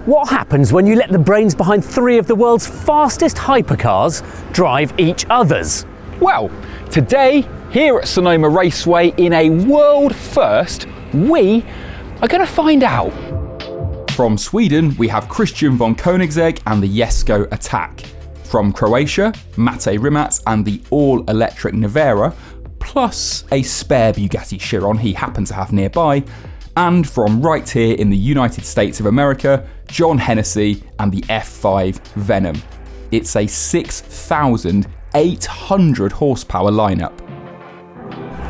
What happens when you let the brains behind 3 of the world's fastest hypercars drive each other's? Well, today, here at Sonoma Raceway, in a world first, we are going to find out. From Sweden, we have Christian von Koenigsegg and the Jesko Attack. From Croatia, Mate Rimac and the all-electric Nevera, plus a spare Bugatti Chiron he happened to have nearby. And from right here in the United States of America, John Hennessey and the F5 Venom. It's a 6,800 horsepower lineup.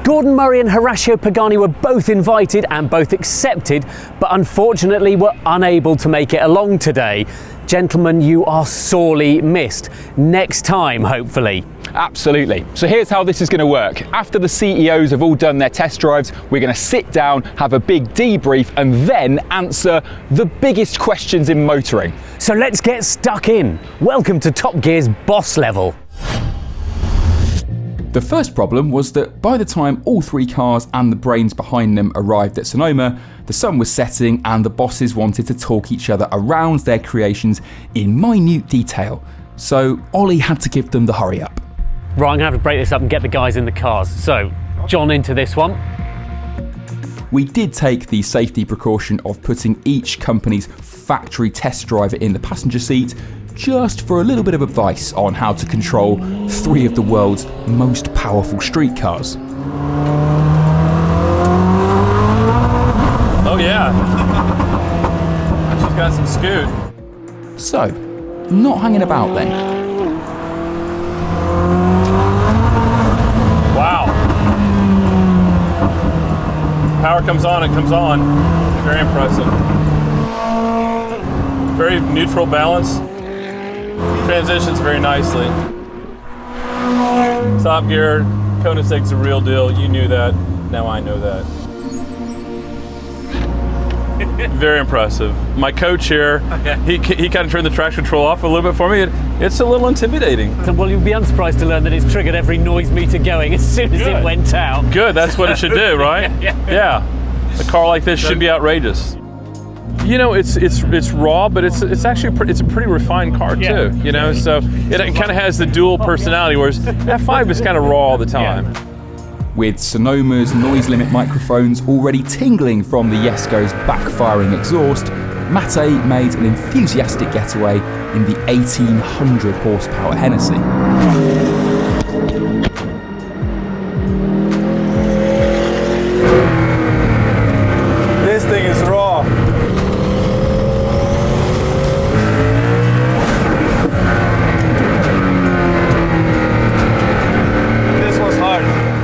Gordon Murray and Horacio Pagani were both invited and both accepted, but unfortunately were unable to make it along today. Gentlemen, you are sorely missed. Next time, hopefully. Absolutely. So here's how this is going to work. After the CEOs have all done their test drives, we're going to sit down, have a big debrief, and then answer the biggest questions in motoring. So let's get stuck in. Welcome to Top Gear's boss level. The first problem was that by the time all 3 cars and the brains behind them arrived at Sonoma, the sun was setting and the bosses wanted to talk each other around their creations in minute detail. So Ollie had to give them the hurry up. Right, I'm going to have to break this up and get the guys in the cars. So, John into this one. We did take the safety precaution of putting each company's factory test driver in the passenger seat, just for a little bit of advice on how to control 3 of the world's most powerful street cars. Oh yeah, she's got some scoot. So, not hanging about then. Wow. Power comes on, it comes on. Very impressive. Very neutral balance. Transitions very nicely. Top Gear, Koenigsegg's the real deal. You knew that. Now I know that. Very impressive. My coach here, he kind of turned the traction control off a little bit for me. It's a little intimidating. Well, you'll be unsurprised to learn that it's triggered every noise meter going as soon as it went out. Good, that's what it should do, right? Yeah. A car like this should be outrageous. You know, it's raw, but it's actually it's a pretty refined car too. You know, so it kind of has the dual personality, whereas F5 is kind of raw all the time. With Sonoma's noise limit microphones already tingling from the Jesko's backfiring exhaust, Mate made an enthusiastic getaway in the 1,800 horsepower Hennessey. This thing is raw. This was hard.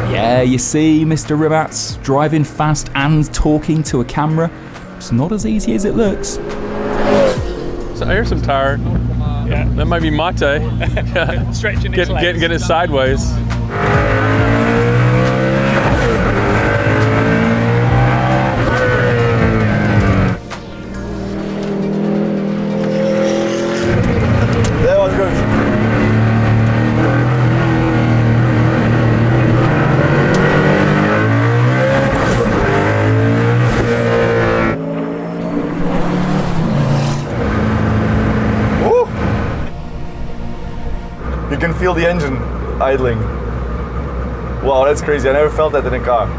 Yeah, you see, Mr. Rimac, driving fast and talking to a camera, it's not as easy as it looks. So I hear some tire. Yeah. That might be Mate. Stretching its legs. Get it sideways. That was good. You can feel the engine idling. Wow, that's crazy. I never felt that in a car.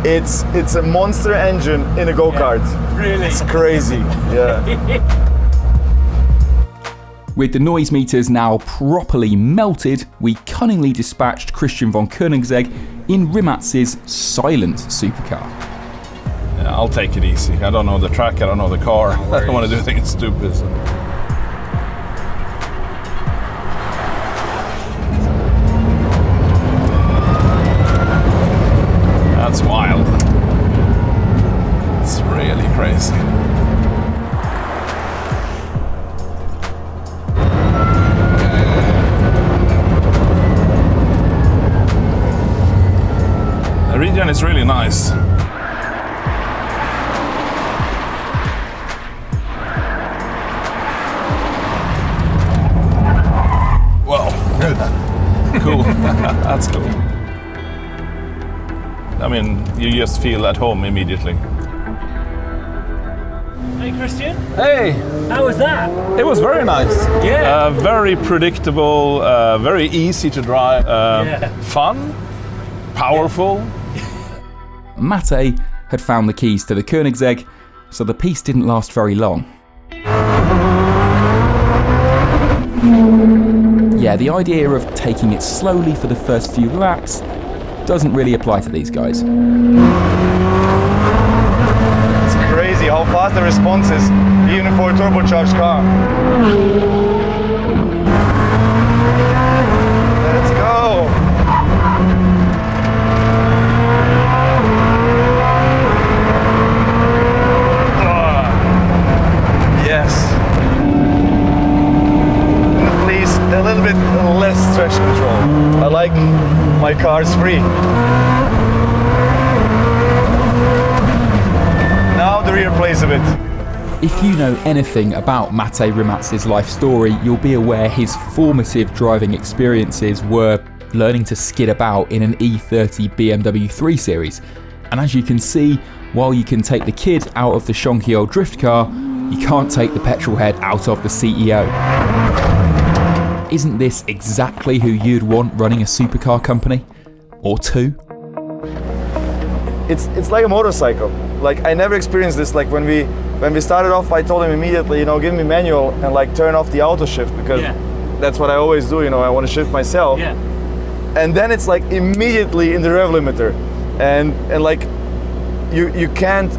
It's a monster engine in a go-kart. Yeah, really? It's crazy. Yeah. With the noise meters now properly melted, we cunningly dispatched Christian von Koenigsegg in Rimac's silent supercar. Yeah, I'll take it easy. I don't know the track, I don't know the car. I don't want to do anything stupid. So. That's wild. It's really crazy. The region is really nice. Wow, good. Cool. That's cool. I mean, you just feel at home immediately. Hey Christian, Hey, how was that? it was very nice. Yeah. Very predictable, very easy to drive, fun, powerful. Mate had found the keys to the Koenigsegg, so the piece didn't last very long. Yeah, the idea of taking it slowly for the first few laps doesn't really apply to these guys. It's crazy how fast the response is, even for a turbocharged car. Let's go! Yes. Please, a little bit less stretch control. I like my cars free. Now the rear plays a bit. If you know anything about Mate Rimacz's life story, you'll be aware his formative driving experiences were learning to skid about in an E30 BMW 3 Series. And as you can see, while you can take the kid out of the shonky old drift car, you can't take the petrol head out of the CEO. Isn't this exactly who you'd want running a supercar company? Or two? It's like a motorcycle. Like I never experienced this. Like when we started off, I told him immediately, give me manual and like turn off the auto shift because that's what I always do. I want to shift myself. Yeah. And then it's like immediately in the rev limiter, and like you can't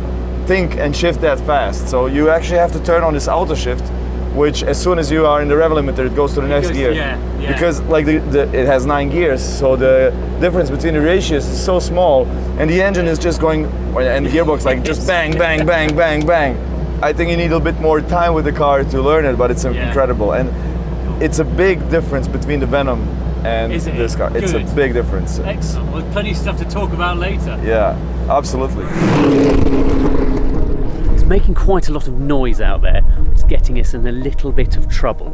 think and shift that fast. So you actually have to turn on this auto shift, which as soon as you are in the rev limiter, it goes to the next gear. Yeah. Because like it has 9 gears, so the difference between the ratios is so small, and the engine is just going, and the gearbox like just bang, bang, bang, bang, bang. I think you need a bit more time with the car to learn it, but it's incredible, and it's a big difference between the Venom and this car. It's a big difference. Excellent. Well, plenty of stuff to talk about later. Yeah, absolutely. It's making quite a lot of noise out there. It's getting us in a little bit of trouble.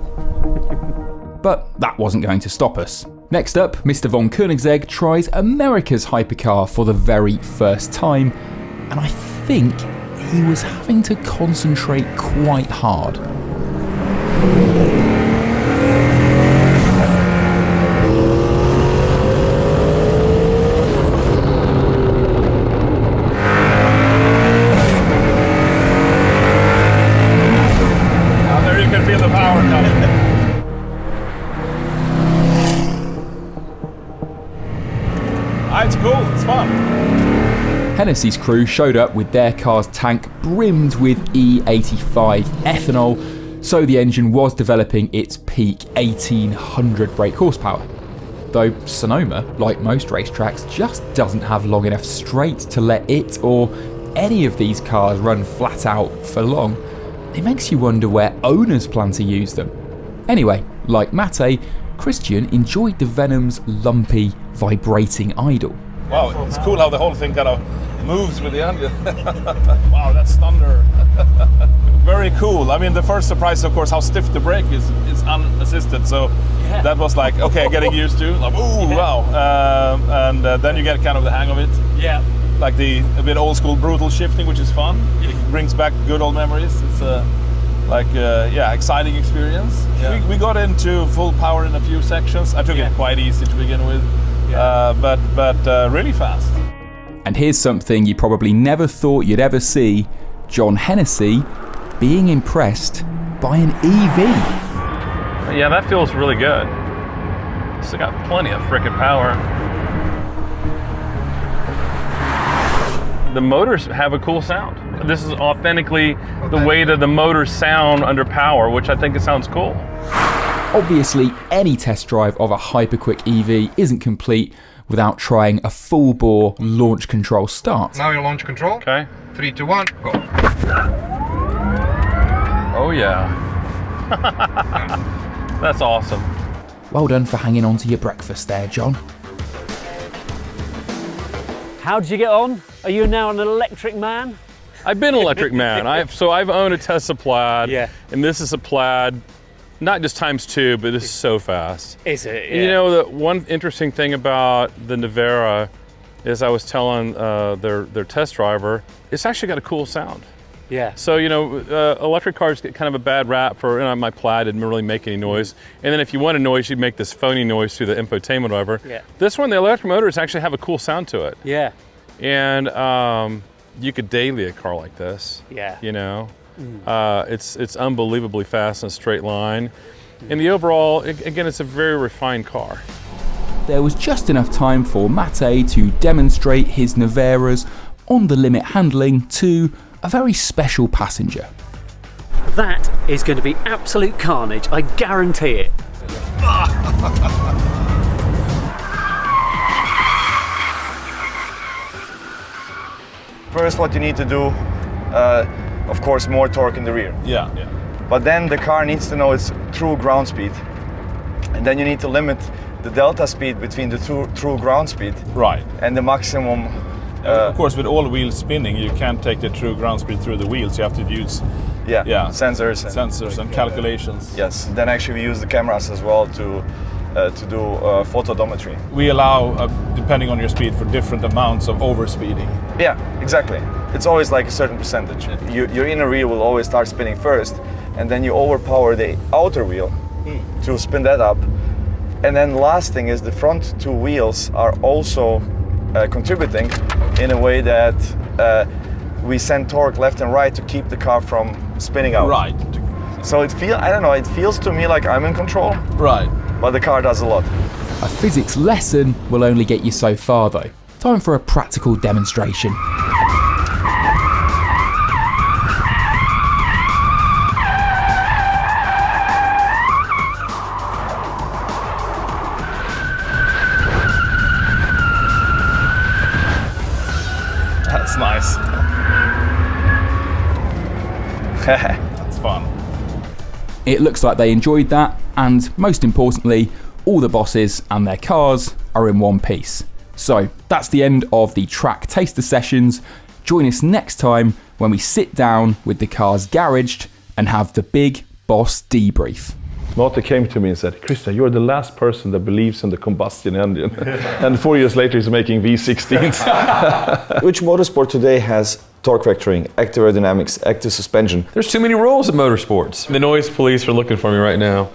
But that wasn't going to stop us. Next up, Mr. von Koenigsegg tries America's hypercar for the very first time, and I think he was having to concentrate quite hard. Now there you can feel the power coming. It's cool, it's fun. Hennessey's crew showed up with their car's tank brimmed with E85 ethanol, so the engine was developing its peak 1800 brake horsepower. Though Sonoma, like most racetracks, just doesn't have long enough straight to let it or any of these cars run flat out for long, it makes you wonder where owners plan to use them. Anyway, like Mate, Christian enjoyed the Venom's lumpy, vibrating idle. Wow, it's cool how the whole thing kind of moves with the engine. Wow, that's thunder. Very cool. I mean, the first surprise, of course, how stiff the brake is. It's unassisted, so that was like, okay, getting used to. Like, ooh, wow. And then you get kind of the hang of it. Yeah. Like a bit old school brutal shifting, which is fun. It brings back good old memories. It's exciting experience. Yeah. We got into full power in a few sections. I took it quite easy to begin with, but really fast. And here's something you probably never thought you'd ever see: John Hennessey being impressed by an EV. Yeah, that feels really good. Still got plenty of frickin' power. The motors have a cool sound. This is authentically the way that the motors sound under power, which I think it sounds cool. Obviously, any test drive of a hyperquick EV isn't complete without trying a full-bore launch control start. Now your launch control. Okay. 3, 2, 1, go. Oh yeah. That's awesome. Well done for hanging on to your breakfast there, John. How did you get on? Are you now an electric man? I've been an electric man. I've owned a Tesla Plaid, and this is a Plaid, not just ×2, but this is so fast. Is it? And you know, the one interesting thing about the Nevera is I was telling their test driver, it's actually got a cool sound. Yeah. So, you know, electric cars get kind of a bad rap for, you know, my Plaid didn't really make any noise. And then if you want a noise, you'd make this phony noise through the infotainment or whatever. Yeah. This one, the electric motors actually have a cool sound to it. Yeah. And you could daily a car like this. Yeah. You know, it's unbelievably fast in a straight line. And the overall, again, it's a very refined car. There was just enough time for Mate to demonstrate his Nevera's on-the-limit handling to a very special passenger. That is going to be absolute carnage, I guarantee it. First, what you need to do, of course, more torque in the rear. Yeah. But then the car needs to know its true ground speed. And then you need to limit the delta speed between the true ground speed Right. and the maximum. Of course, with all wheels spinning, you can't take the true ground speed through the wheels. You have to use Sensors and calculations. Yes. Then actually we use the cameras as well to do photodometry. We allow, depending on your speed, for different amounts of overspeeding. Yeah, exactly. It's always like a certain percentage. Your inner wheel will always start spinning first, and then you overpower the outer wheel to spin that up. And then last thing is the front two wheels are also contributing in a way that we send torque left and right to keep the car from spinning out. Right. So it feels to me like I'm in control, Right. but the car does a lot. A physics lesson will only get you so far though. Time for a practical demonstration. That's nice. That's fun. It looks like they enjoyed that, and most importantly, all the bosses and their cars are in one piece. So that's the end of the track taster sessions. Join us next time when we sit down with the cars garaged and have the big boss debrief. Mate came to me and said, "Christian, you're the last person that believes in the combustion engine." And 4 years later, he's making V16s. Which motorsport today has torque vectoring, active aerodynamics, active suspension? There's too many rules in motorsports. The noise police are looking for me right now.